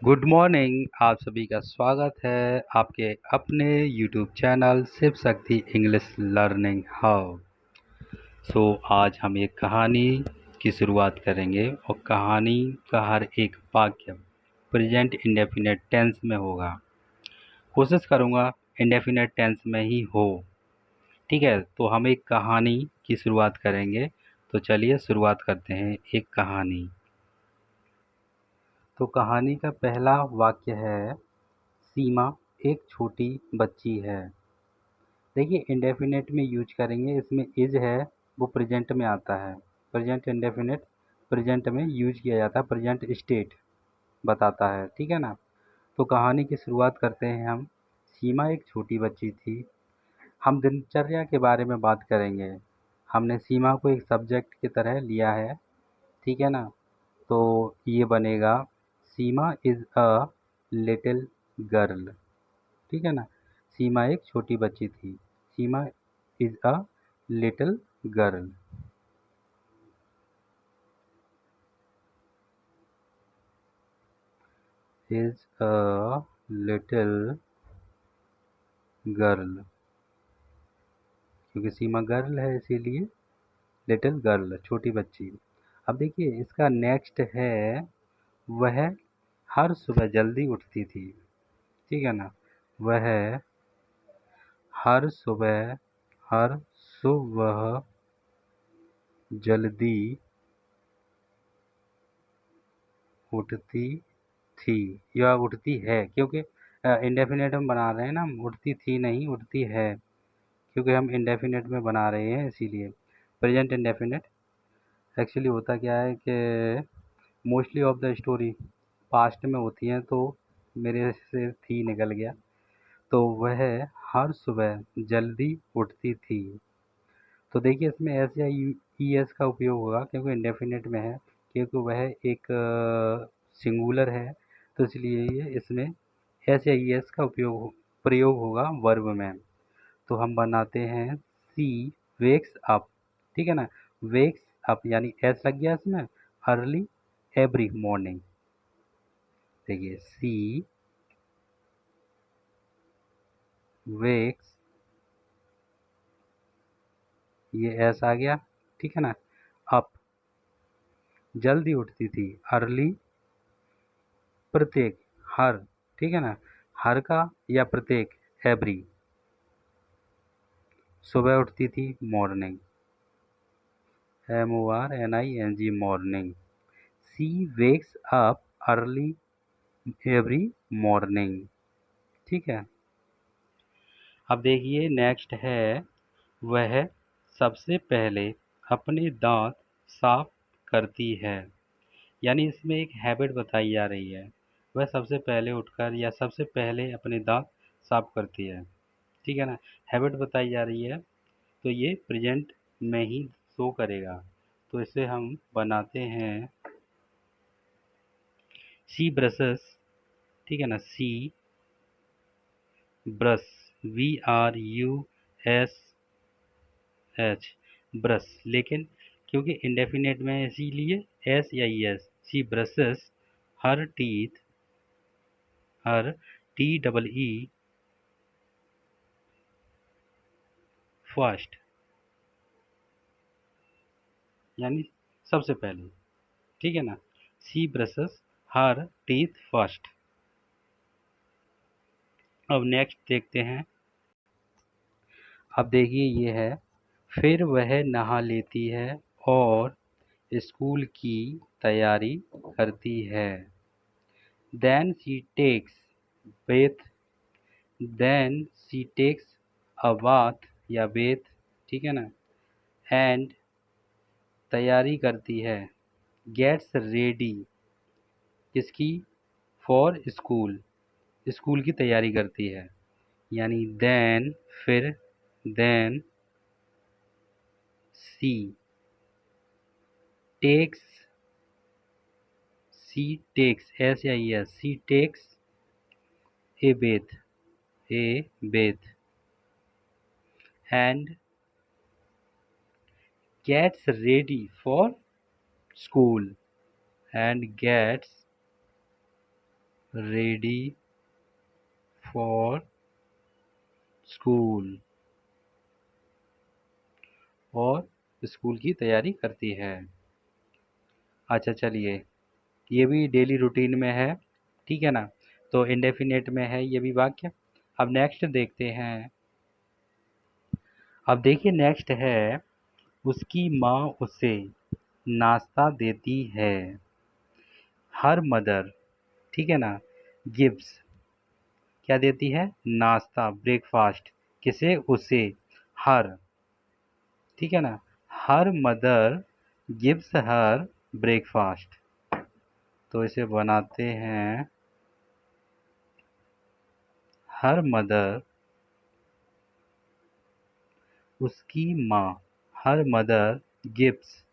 Good morning. आप सभी का स्वागत है आपके अपने YouTube channel Shiv Shakti English learning hub. आज हम एक कहानी की शुरुआत करेंगे और कहानी का हर एक वाक्य प्रेजेंट इंडेफिनिट टेंस में होगा। कोशिश करूँगा इंडेफिनिट टेंस में ही हो। ठीक है, तो हम एक कहानी की शुरुआत करेंगे। तो चलिए शुरुआत करते हैं एक कहानी। तो कहानी का पहला वाक्य है, सीमा एक छोटी बच्ची है। देखिए इंडेफिनेट में यूज करेंगे, इसमें इज है वो प्रेजेंट में आता है। प्रेजेंट इंडेफिनेट प्रेजेंट में यूज किया जाता है, प्रेजेंट स्टेट बताता है। ठीक है ना। तो कहानी की शुरुआत करते हैं हम। सीमा एक छोटी बच्ची थी। हम दिनचर्या के बारे में बात करेंगे। हमने सीमा को एक सब्जेक्ट की तरह लिया है। ठीक है ना। तो ये बनेगा, Seema is a little girl. ठीक है ना। सीमा एक छोटी बच्ची थी। Seema is a little girl. Is a little girl, क्योंकि सीमा गर्ल है इसीलिए लिटिल गर्ल छोटी बच्ची। अब देखिए इसका नेक्स्ट है, वह हर सुबह जल्दी उठती थी। ठीक है ना। वह हर सुबह जल्दी उठती थी या उठती है, क्योंकि इंडेफिनेट हम बना रहे हैं ना, हम उठती थी नहीं उठती है, क्योंकि हम इंडेफिनेट में बना रहे हैं इसीलिए। प्रेजेंट इंडेफिनेट एक्चुअली होता क्या है कि mostly of the story past में होती हैं, तो मेरे से थी निकल गया। तो वह हर सुबह जल्दी उठती थी। तो देखिए इसमें एस या ई एस का उपयोग होगा, क्योंकि इंडेफिनेट में है, क्योंकि वह एक सिंगुलर है। तो इसलिए ये इसमें एस या ई एस का प्रयोग होगा वर्ब में। तो हम बनाते हैं, सी वेक्स अप। ठीक है ना। वेक्स अप यानी एस लग गया इसमें, अर्ली एवरी मॉर्निंग। देखिए सी वेक्स, ये एस आ गया। ठीक है ना। अप जल्दी उठती थी, अर्ली प्रत्येक, हर। ठीक है ना। हर का या प्रत्येक, एवरी। सुबह उठती थी, morning, MORNING morning. She wakes up early every morning. ठीक है। अब देखिए नेक्स्ट है, वह सबसे पहले अपने दांत साफ करती है। यानी इसमें एक हैबिट बताई जा रही है। वह सबसे पहले उठकर या सबसे पहले अपने दांत साफ करती है। ठीक है ना। हैबिट बताई जा रही है, तो ये प्रेजेंट में ही शो करेगा। तो इसे हम बनाते हैं, सी ब्रशेस। ठीक है ना। सी ब्रश, BRUSH, ब्रश। लेकिन क्योंकि इंडेफिनेट में है इसीलिए एस या एस। सी ब्रशेस हर टीथ, हर TEE फर्स्ट, यानी सबसे पहले। ठीक है ना। सी ब्रशेस हर टीथ फर्स्ट। अब नेक्स्ट देखते हैं। अब देखिए ये है, फिर वह नहा लेती है और स्कूल की तैयारी करती है। Then she takes bath, then she takes a bath या बेथ। ठीक है ना। एंड तैयारी करती है, गेट्स रेडी, किसकी, फॉर स्कूल, स्कूल की तैयारी करती है। यानी देन फिर, then she takes, she takes S या S, she takes a bath, a bath and gets ready for school, and gets ready for school, और स्कूल की तैयारी करती है। अच्छा चलिए, ये भी डेली रूटीन में है, ठीक है ना। तो इंडेफिनेट में है ये भी वाक्य। अब नेक्स्ट देखते हैं। अब देखिए नेक्स्ट है, उसकी माँ उसे नाश्ता देती है। हर मदर, ठीक है ना, गिव्स, क्या देती है, नाश्ता, ब्रेकफास्ट, किसे, उसे, हर, ठीक है ना। हर मदर गिव्स हर ब्रेकफास्ट। तो इसे बनाते हैं, हर मदर, उसकी माँ, हर मदर गिव्स,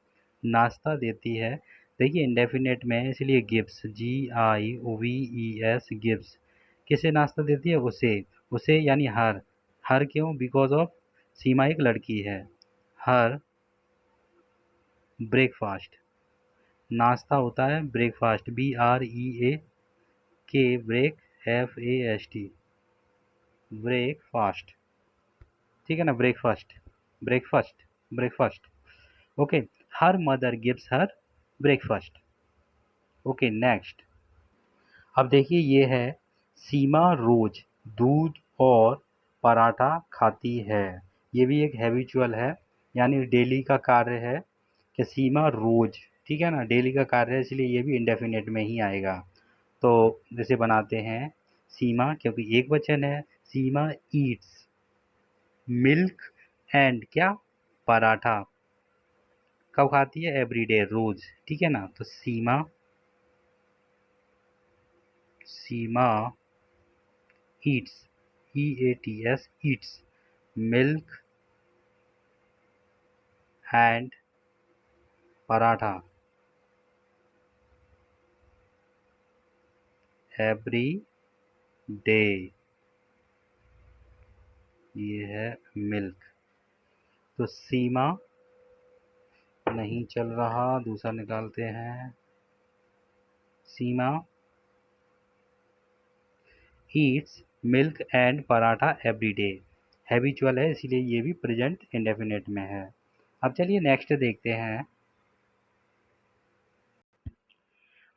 नाश्ता देती है। देखिए इंडेफिनेट में है, इसलिए गिव्स, GIVES, गिव्स, किसे नाश्ता देती है, उसे, उसे यानी हर, हर क्यों, बिकॉज ऑफ सीमा एक लड़की है। हर ब्रेकफास्ट, नाश्ता होता है breakfast, BREAK, break, FAST, breakfast, ठीक है ना, breakfast, breakfast, breakfast, okay. Her mother gives her breakfast. Okay next. अब देखिए ये है, सीमा रोज दूध और पराठा खाती है। ये भी एक हैबिचुअल है, यानी डेली का कार्य है कि सीमा रोज, ठीक है ना, डेली का कार्य है, इसलिए ये भी इंडेफिनेट में ही आएगा। तो जैसे बनाते हैं, सीमा, क्योंकि एक वचन है, सीमा ईट्स मिल्क एंड क्या, पराठा, कब खाती है, एवरीडे, रोज, ठीक है ना। तो Seema, Seema eats, EATS, eats milk and paratha every day. ये है मिल्क। तो सीमा नहीं चल रहा, दूसरा निकालते हैं। Seema eats milk and paratha every day, habitual है, इसीलिए ये भी प्रेजेंट इंडेफिनेट में है। अब चलिए नेक्स्ट देखते हैं।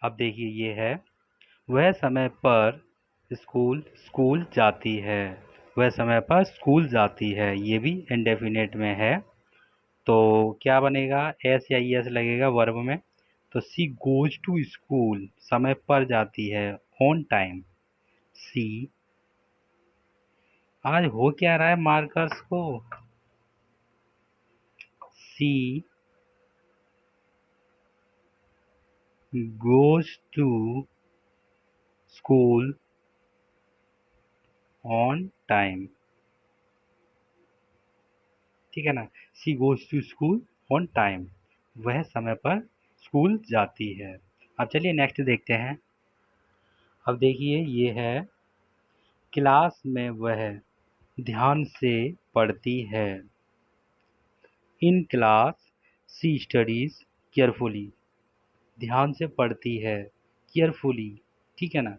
अब देखिए ये है, वह समय पर स्कूल स्कूल जाती है। वह समय पर स्कूल जाती है, ये भी इंडेफिनेट में है। तो क्या बनेगा, एस या ई एस लगेगा वर्ब में। तो सी गोज टू स्कूल, समय पर जाती है, ऑन टाइम। सी, आज हो क्या रहा है मार्कर्स को, she goes to school on time, ठीक है ना। She goes to school on time, वह समय पर स्कूल जाती है। अब चलिए नेक्स्ट देखते हैं। अब देखिए ये है, क्लास में वह ध्यान से पढ़ती है। In class she studies carefully, ध्यान से पढ़ती है, केयरफुली, ठीक है ना।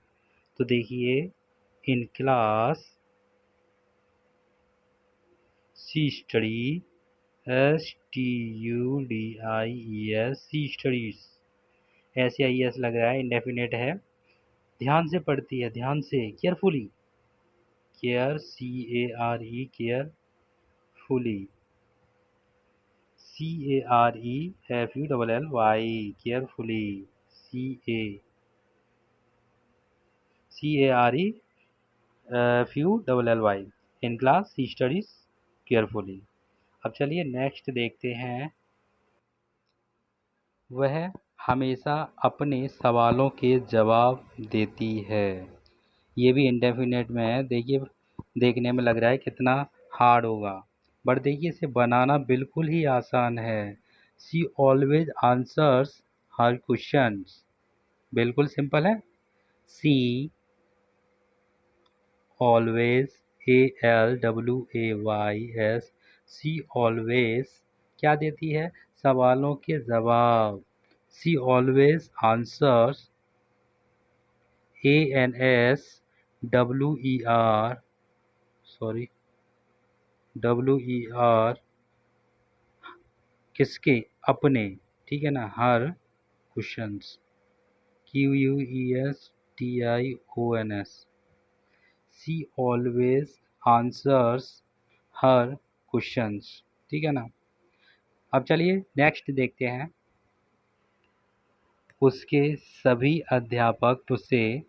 तो देखिए, in class she study, STUDIES, she studies, ऐसे आई एस लग रहा है, इंडेफिनेट है। ध्यान से पढ़ती है, ध्यान से, carefully, care, CARE, carefully, CAREFULLY, carefully, CAREFULLY, in class she studies carefully. अब चलिए नेक्स्ट देखते हैं। वह हमेशा अपने सवालों के जवाब देती है। ये भी इंडेफिनेट में है। देखिए, देखने में लग रहा है कितना हार्ड होगा, बट देखिए इसे बनाना बिल्कुल ही आसान है। She always answers her questions, बिल्कुल सिंपल है। She always, ALWAYS, she always क्या देती है, सवालों के जवाब। She always answers ANSWER, sorry, WER, किसके, अपने, ठीक है ना, her questions, QUESTIONS, she always answers her questions, ठीक है ना। अब चलिए नेक्स्ट देखते हैं। उसके सभी अध्यापक उसे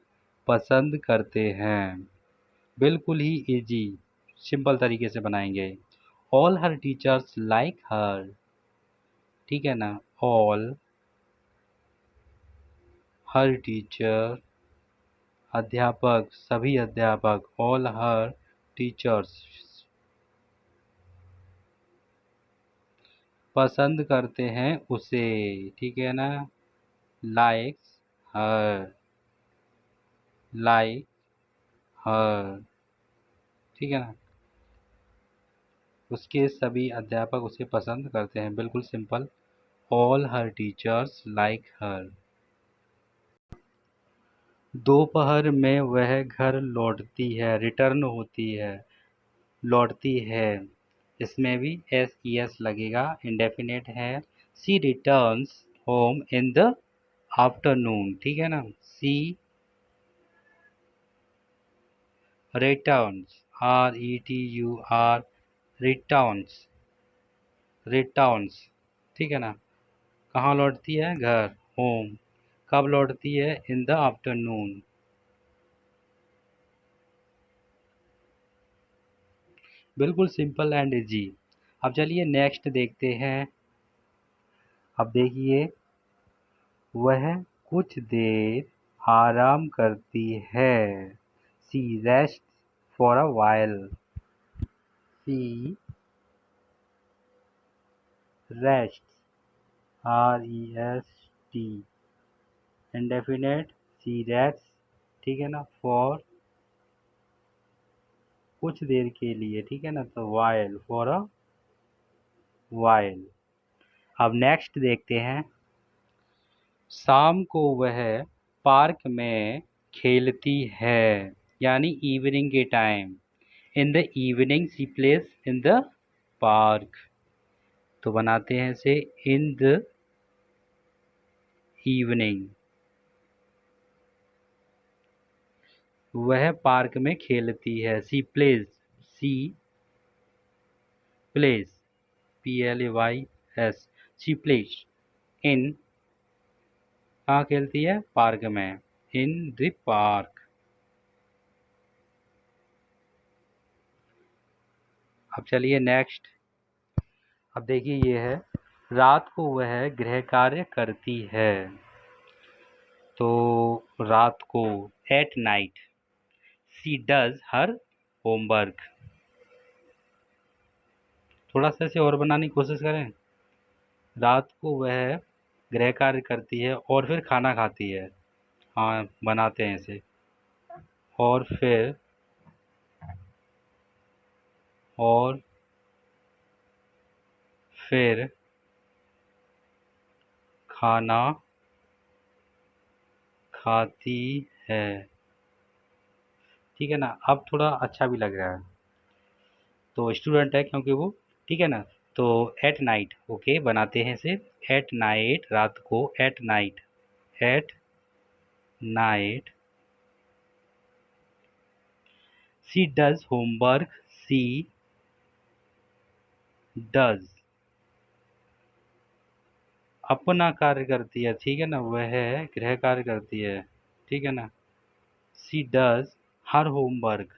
पसंद करते हैं। बिल्कुल ही इजी, सिंपल तरीके से बनाएंगे। ऑल हर टीचर्स लाइक हर, ठीक है ना। ऑल हर टीचर, अध्यापक, सभी अध्यापक, ऑल हर टीचर्स पसंद करते हैं उसे, ठीक है ना। लाइक्स हर, लाइक हर, ठीक है ना। उसके सभी अध्यापक उसे पसंद करते हैं, बिल्कुल सिंपल। ऑल हर टीचर्स लाइक हर। दोपहर में वह घर लौटती है, रिटर्न होती है, लौटती है, इसमें भी एस ई एस लगेगा, इंडेफिनेट है। She returns home in the afternoon, ठीक है ना। She returns, RETUR, returns, returns, ठीक है ना। कहाँ लौटती है, घर, होम। कब लौटती है, इन द आफ्टरनून। बिल्कुल सिंपल एंड इजी। अब चलिए नेक्स्ट देखते हैं। अब देखिए, वह कुछ देर आराम करती है। She rest for a while, she rest, REST, indefinite, she rest, ठीक है ना। फॉर कुछ देर के लिए, ठीक है ना, तो वाइल, फॉर अ वाइल। अब नेक्स्ट देखते हैं। शाम को वह पार्क में खेलती है, यानी इवनिंग के time. In the evening she plays in the park, तो बनाते हैं इसे इन द इवनिंग। वह पार्क में खेलती है, she plays, she plays, PLAYS, she plays in, कहाँ खेलती है, पार्क में, इन द पार्क। अब चलिए नेक्स्ट। अब देखिए ये है, रात को वह गृह कार्य करती है, तो रात को, at night, she does her homework. थोड़ा सा इसे और बनाने की कोशिश करें। रात को वह गृह कार्य करती है और फिर खाना खाती है। हाँ, बनाते हैं इसे, और और फिर खाना खाती है, ठीक है ना। अब थोड़ा अच्छा भी लग रहा है, तो स्टूडेंट है क्योंकि वो, ठीक है ना। तो एट नाइट, ओके, बनाते हैं इसे, एट नाइट, रात को, at night, at night she does homework, she does अपना कार्य करती है, ठीक है ना। वह गृह कार्य करती है, ठीक है ना। सी डज हर होमवर्क,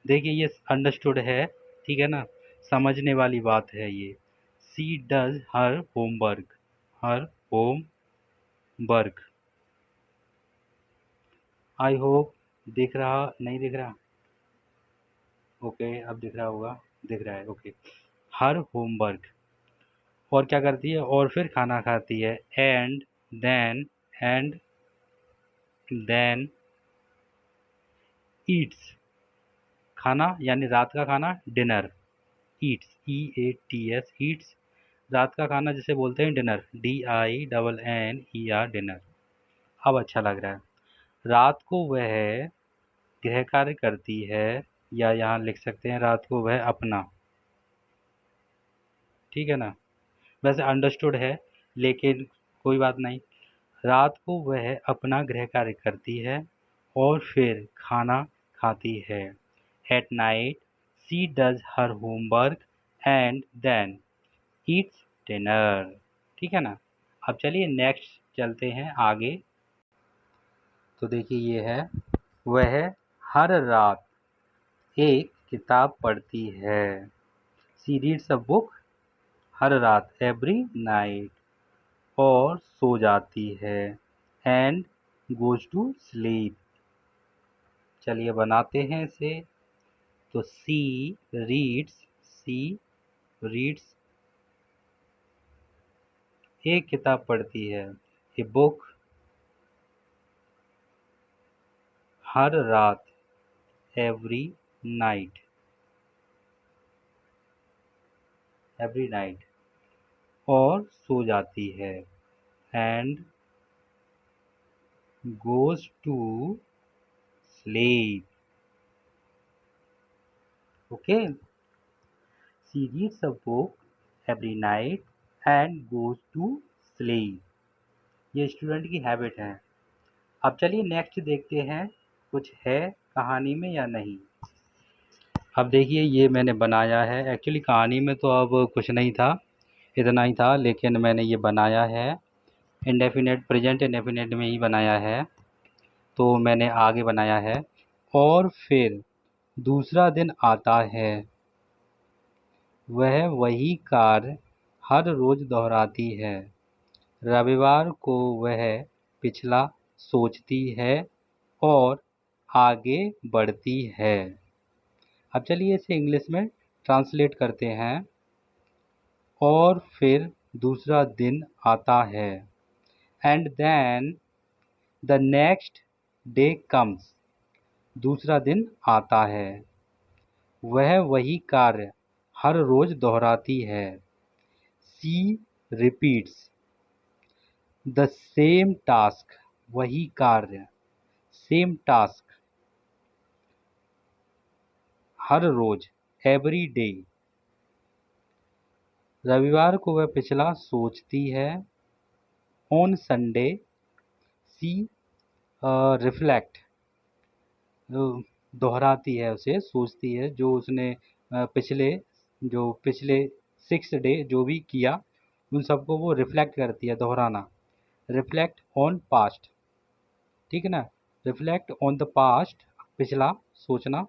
देखिए ये अंडरस्टूड है, ठीक है ना, समझने वाली बात है ये। She does her homework, her home work. I hope दिख रहा, नहीं दिख रहा, ओके, अब दिख रहा होगा, दिख रहा है, ओके। हर होमवर्क, और क्या करती है, और फिर खाना खाती है, and then, and then eats, खाना यानी रात का खाना, डिनर, ईट्स, EATS, ईट्स, रात का खाना जिसे बोलते हैं डिनर, DINNER, डिनर। अब अच्छा लग रहा है। रात को वह गृह कार्य करती है, या यहाँ लिख सकते हैं रात को वह अपना, ठीक है ना। वैसे अंडरस्टूड है, लेकिन कोई बात नहीं। रात को वह अपना गृह कार्य करती है और फिर खाना खाती है। At night she does her homework and then eats dinner, ठीक है ना। अब चलिए नेक्स्ट चलते हैं आगे। तो देखिए ये है, वह हर रात एक किताब पढ़ती है। शी रीड्स अ बुक हर रात, एवरी नाइट, और सो जाती है, एंड गोज टू स्लीप। चलिए बनाते हैं इसे। तो सी रीड्स एक किताब पढ़ती है, ए बुक हर रात, एवरी नाइट, और सो जाती है, and goes to sleep. Okay, she reads a book every night and goes to sleep. ये स्टूडेंट की हैबिट है। अब चलिए नेक्स्ट देखते हैं, कुछ है कहानी में या नहीं। अब देखिए ये मैंने बनाया है, एक्चुअली कहानी में तो अब कुछ नहीं था, इतना ही था, लेकिन मैंने ये बनाया है इंडेफिनेट, प्रेजेंट इंडेफिनेट में ही बनाया है। तो मैंने आगे बनाया है, और फिर दूसरा दिन आता है, वह वही कार्य हर रोज दोहराती है। रविवार को वह पिछला सोचती है और आगे बढ़ती है। अब चलिए इसे इंग्लिश में ट्रांसलेट करते हैं। और फिर दूसरा दिन आता है, and then the next day comes. दूसरा दिन आता है, वह वही कार्य हर रोज दोहराती है। She repeats the same task, वही कार्य, सेम टास्क, हर रोज, एवरी डे। रविवार को वह पिछला सोचती है। ऑन संडे सी रिफ्लेक्ट, दोहराती है, उसे सोचती है, जो उसने पिछले 6 डे जो भी किया उन सबको वो रिफ्लेक्ट करती है, दोहराना। रिफ्लेक्ट ऑन पास्ट, ठीक है ना, रिफ्लेक्ट ऑन द पास्ट, पिछला सोचना।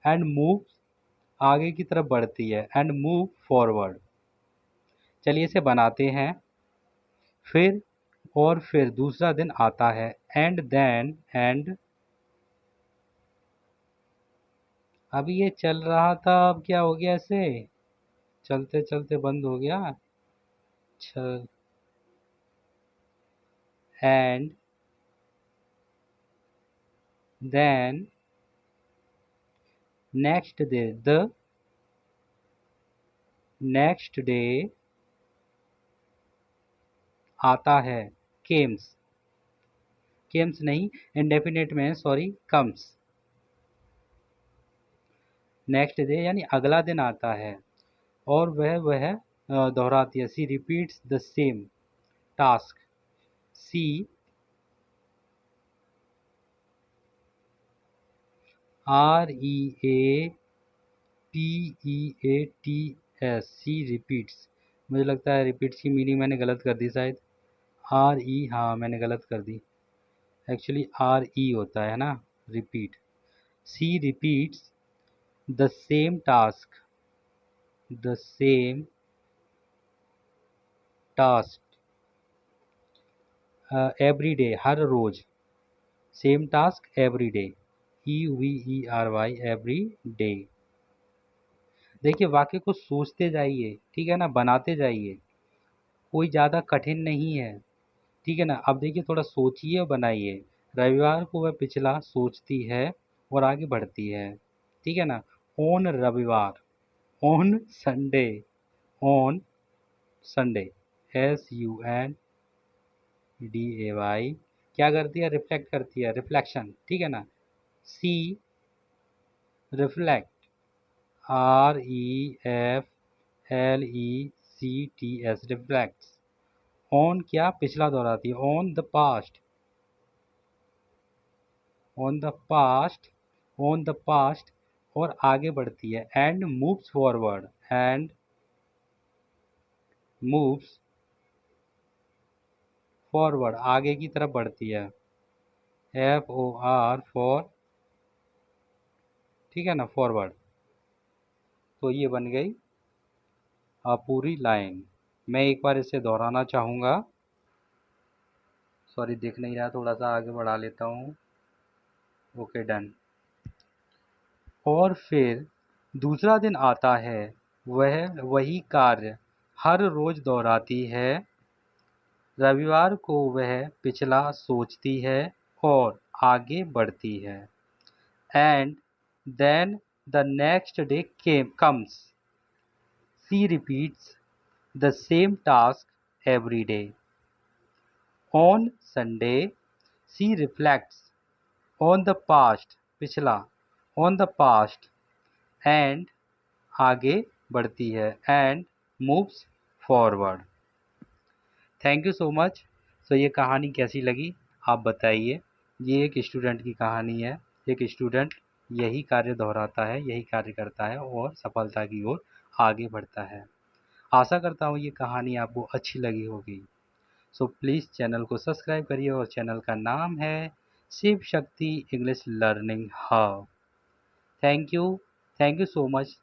एंड मूव, आगे की तरफ बढ़ती है, एंड मूव फॉरवर्ड। चलिए इसे बनाते हैं। फिर और फिर दूसरा दिन आता है, एंड देन, एंड अभी ये चल रहा था, अब क्या हो गया इसे, चलते चलते बंद हो गया। चल, and then next day, the next day आता है, केम्स, केम्स नहीं, इंडेफिनेट में है, सॉरी, कम्स। नेक्स्ट डे यानी अगला दिन आता है, और वह दोहराती है। She repeats the same task. She REAPEATS, she repeats. मुझे लगता है रिपीट्स की मीनिंग मैंने गलत कर दी शायद। हाँ मैंने गलत कर दी, एक्चुअली RE होता है ना, repeat. She repeats the same task, the same task, every day, हर रोज। Same task every day, EVERY, every day. देखिए वाक्य को सोचते जाइए, ठीक है ना, बनाते जाइए, कोई ज़्यादा कठिन नहीं है, ठीक है ना। अब देखिए थोड़ा सोचिए और बनाइए। रविवार को वह पिछला सोचती है और आगे बढ़ती है, ठीक है ना। ऑन रविवार, on Sunday, on Sunday, SUNDAY, क्या करती है? रिफ्लेक्ट करती है, रिफ्लेक्शन, ठीक है ना। सी रिफ्लेक्ट, REFLECTS, रिफ्लेक्ट्स। ऑन क्या? पिछला दोहराती है, on the past, on the past, on the past, और आगे बढ़ती है। And moves forward, and moves forward, आगे की तरफ बढ़ती है। FOR फॉर, ठीक है ना, फॉरवर्ड। तो ये बन गई पूरी लाइन। मैं एक बार इसे दोहराना चाहूँगा। सॉरी, दिख नहीं रहा, थोड़ा सा आगे बढ़ा लेता हूँ। Okay, done. और फिर दूसरा दिन आता है, वह वही कार्य हर रोज दोहराती है। रविवार को वह पिछला सोचती है और आगे बढ़ती है। And then the next day comes, she repeats the same task every day. On Sunday she reflects on the past, पिछला, ऑन द पास्ट, एंड आगे बढ़ती है, and moves forward. Thank you so much. So ये कहानी कैसी लगी आप बताइए। ये एक स्टूडेंट की कहानी है। एक स्टूडेंट यही कार्य दोहराता है, यही कार्य करता है और सफलता की ओर आगे बढ़ता है। आशा करता हूँ ये कहानी आपको अच्छी लगी होगी। सो प्लीज़ चैनल को सब्सक्राइब करिए, और चैनल का नाम है Shiv Shakti English learning hub. Thank you, thank you so much.